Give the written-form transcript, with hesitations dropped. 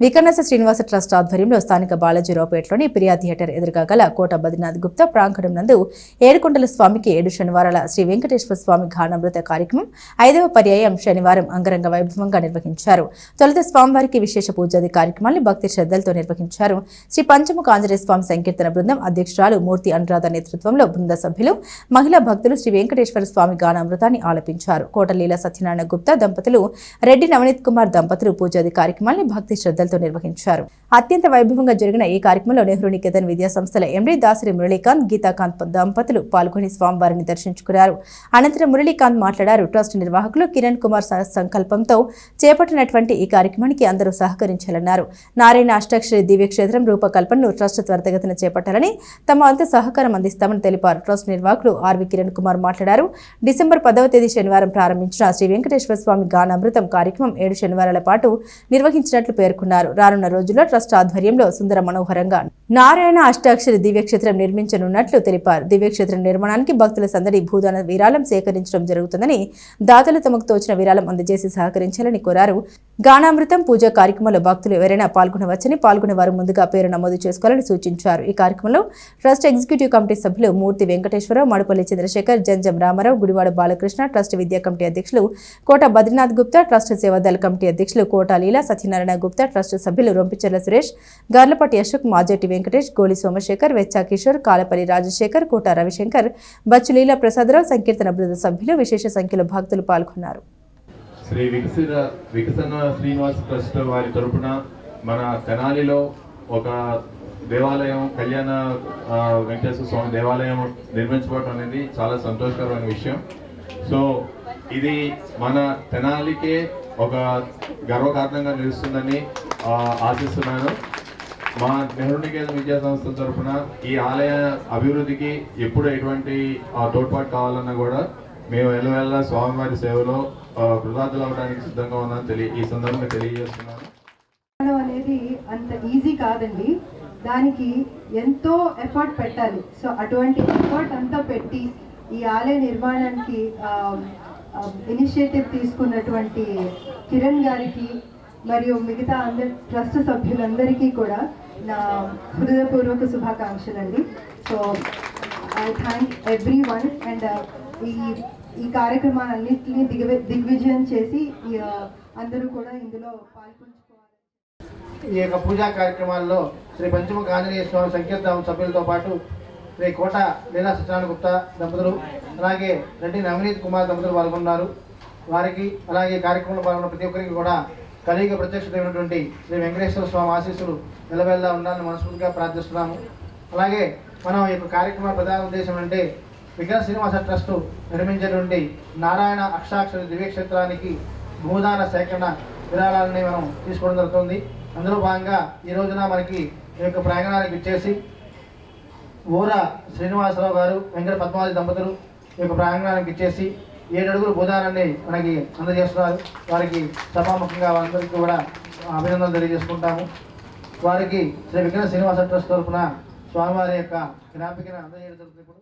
వికర్ణస Srinivasa trust ఆధ్వర్యంలో స్థానిక బాలాజీరావుపేటలోని Priya theatre ఎదురుగా గల కోట బద్రీనాథ్ గుప్తా ప్రాంగణం నందు ఏడుకొండల స్వామికి 7 శనివారాల శ్రీ వెంకటేశ్వర స్వామి ఘానామృత కార్యక్రమం 5వ పర్యాయం శనివారం అంగరంగ వైభవంగా నిర్వహించారు. తొలుత స్వామివారికి విశేష పూజాది కార్యక్రమాన్ని భక్తి శ్రద్ధలతో నిర్వహించారు. శ్రీ పంచముఖ ఆంజనేయ స్వామి సంకీర్తన బృందం అధ్యక్షురాలు మూర్తి అనురాధ నేతృత్వంలో బృంద సభ్యులు మహిళా భక్తులు శ్రీ వెంకటేశ్వర స్వామి గానామృతాన్ని ఆలపించారు. కోట లీలా సత్యనారాయణ గుప్తా దంపతులు, రెడ్డి నవనీత్ కుమార్ దంపతులు పూజాది కార్యక్రమాన్ని భక్తి శ్రద్ధలతో నిర్వహించారు. అత్యంత వైభవంగా జరిగిన ఈ కార్యక్రమంలో నెహ్రూ నికేతన్ విద్యా సంస్థల ఎండీ దాసరి మురళీకాంత్, గీతాకాంత్ దంపతులు పాల్గొని స్వామివారిని దర్శించుకున్నారు. అనంతరం మురళీకాంత్ మాట్లాడారు. ట్రస్ట్ నిర్వాహకులు కిరణ్ కుమార్ సంకల్పంతో చేపట్టినటువంటి ఈ కార్యక్రమానికి అందరూ సహకరించాలన్నారు. నారాయణ అష్టాక్షరి దివ్యక్షేత్రం రూపకల్పనను ట్రస్ట్ త్వరితగతిన చేపట్టాలని తమ వంతు సహకారం అందిస్తామని తెలిపారు. ట్రస్ట్ నిర్వాహకులు ఆర్వి కిరణ్ కుమార్ మాట్లాడారు. డిసెంబర్ 10వ తేదీ శనివారం ప్రారంభించిన శ్రీ వెంకటేశ్వర స్వామి గానామృతం కార్యక్రమం 7 శనివారాల పాటు నిర్వహించినట్లు పేర్కొన్నారు. రానున్న రోజుల్లో ట్రస్ట్ ఆధ్వర్యంలో సుందర మనోహరంగా నారాయణ అష్టాక్షరి దివ్యక్షేత్రం నిర్మించనున్నట్లు తెలిపారు. దివ్యక్షేత్రం నిర్మాణానికి భక్తుల సందడి భూదాన విరాళం సేకరించడం జరుగుతుందని, దాతలు తమకు తోచిన విరాళం అందజేసి సహకరించాలని కోరారు. గానామృతం పూజా కార్యక్రమంలో భక్తులు ఎవరైనా పాల్గొనవచ్చని, పాల్గొనే వారు ముందుగా పేరు నమోదు చేసుకోవాలని సూచించారు. ఈ కార్యక్రమంలో ట్రస్ట్ ఎగ్జిక్యూటివ్ కమిటీ సభ్యులు మూర్తి వెంకటేశ్వరరావు, మడుపల్లి చంద్రశేఖర్, జంజం రామారావు, గుడివాడ బాలకృష్ణ, ట్రస్ట్ విద్యా కమిటీ అధ్యక్షులు కోట బద్రీనాథ్ గుప్తా, ట్రస్ట్ సేవాదళ కమిటీ అధ్యక్షులు కోట లీలా సత్యనారాయణ గుప్తా, ట్రస్ట్ సభ్యులు రొంపిచెర్ల సురేష్, గార్లపాటి అశోక్, మాజెట్టి వెంకటేష్, గోలి సోమశేఖర్, వెచ్చా కిషోర్, కాలపల్లి రాజశేఖర్, కోట రవిశంకర్, బచ్చు లీలా ప్రసాదరావు, సంకీర్తన బృంద సభ్యులు విశేష సంఖ్యలో భక్తులు పాల్గొన్నారు. శ్రీ వికసన శ్రీనివాస ట్రస్ట్ వారి తరపున మన తెనాలిలో ఒక దేవాలయం, కళ్యాణ వెంకటేశ్వర స్వామి దేవాలయం నిర్మించుకోవడం అనేది చాలా సంతోషకరమైన విషయం. సో ఇది మన తెనాలికే ఒక గర్వకారణంగా నిలుస్తుందని ఆశిస్తున్నాను. మా నెహ్రూ నికేతన్ విద్యా సంస్థల తరఫున ఈ ఆలయ అభివృద్ధికి ఎప్పుడు ఎటువంటి తోడ్పాటు కావాలన్నా కూడా మేము ఎల్లవెల్ల స్వామివారి సేవలో కృతార్థులు అవడానికి సిద్ధంగా ఉన్నాను ఈ సందర్భంగా తెలియజేస్తున్నాను. అనేది అంత ఈజీ కాదండి, దానికి ఎంతో ఎఫర్ట్ పెట్టాలి. సో అటువంటి ఎఫర్ట్ అంతా పెట్టి ఈ ఆలయ నిర్మాణానికి ఇనిషియేటివ్ తీసుకున్నటువంటి కిరణ్ గారికి మరియు మిగతా ట్రస్ట్ సభ్యులందరికీ కూడా నా హృదయపూర్వక శుభాకాంక్షలు అండి. So I thank every one. And ఈ కార్యక్రమాలన్నింటినీ దిగ్విజయం చేసి అందరూ కూడా ఇందులో పాల్పంచుకోవాలి. ఈ యొక్క పూజా కార్యక్రమాల్లో శ్రీ పంచముఖ ఆంజనేయ స్వామి సంకీర్తన సభ్యులతో పాటు శ్రీ కోట లీలా సత్యనారాయణ గుప్తా దంపతులు, అలాగే రెడ్డి నవనీత్ కుమార్ దంపతులు పాల్గొన్నారు. వారికి అలాగే కార్యక్రమంలో పాల్గొన్న ప్రతి ఒక్కరికి కూడా కలియుగ ప్రత్యక్షమైనటువంటి శ్రీ వెంకటేశ్వర స్వామి ఆశీస్సులు నిలవెల్లా ఉండాలని మనస్ఫూర్తిగా ప్రార్థిస్తున్నాము. అలాగే మనం ఈ యొక్క కార్యక్రమ ప్రధాన ఉద్దేశం అంటే వికర్ణస శ్రీనివాస ట్రస్ట్ నిర్మించేటువంటి నారాయణ అష్టాక్షరి దివ్యక్షేత్రానికి భూదాన సేకరణ విరాళాలని మనం తీసుకోవడం జరుగుతుంది. అందులో భాగంగా ఈ రోజున మనకి ఈ యొక్క ప్రాంగణానికి ఇచ్చేసి ఊర శ్రీనివాసరావు గారు, వెంకట పద్మావతి దంపతులు ఈ యొక్క ప్రాంగణానికి ఇచ్చేసి 7 అడుగుల భూదానాన్ని మనకి అందజేస్తున్నారు. వారికి సభాముఖంగా వారందరికీ కూడా అభినందనలు తెలియజేసుకుంటాము. వారికి శ్రీ వికర్ణస శ్రీనివాస ట్రస్ట్ తరఫున స్వామివారి యొక్క జ్ఞాపికను అందజేయడం జరుగుతుంది.